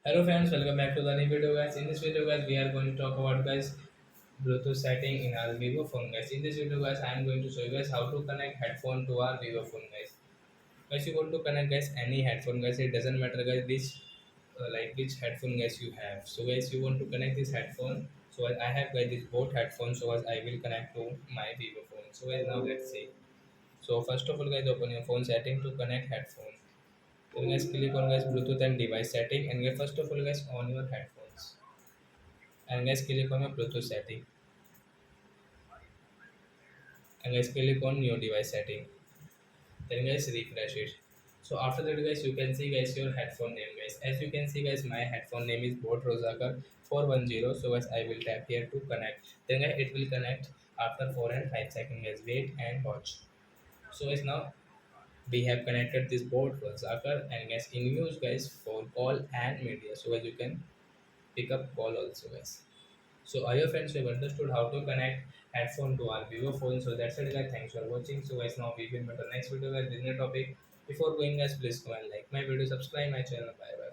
Hello friends, welcome back to the new video guys. In this video guys, we are going to talk about guys Bluetooth setting in our Vivo phone guys. In this video guys, I am going to show you guys how to connect headphone to our Vivo phone guys. Guys, you want to connect guys any headphone guys. It doesn't matter guys which which headphone guys you have. So guys, you want to connect this headphone. So I have guys this both headphones. So as I will connect to my Vivo phone. So guys, now let's see. So first of all guys, open your phone setting to connect headphone. Then guys click on guys Bluetooth and device setting and guys first of all guys on your headphones and guys click on your Bluetooth setting and guys click on new device setting. Then guys refresh it. So after that guys you can see guys your headphone name guys. As you can see guys my headphone name is Bot Rosakar 410. So guys I will tap here to connect. Then guys it will connect after 4 and 5 seconds guys. Wait and watch. So guys now we have connected this board Rosakar and guys in use guys for call and media. So guys you can pick up call also guys. So I hope friends you have understood how to connect headphone to our Vivo phone. So that's it guys. Thanks for watching. So guys now we will meet the next video guys with new topic. Before going guys please go and like my video, subscribe my channel. Bye bye.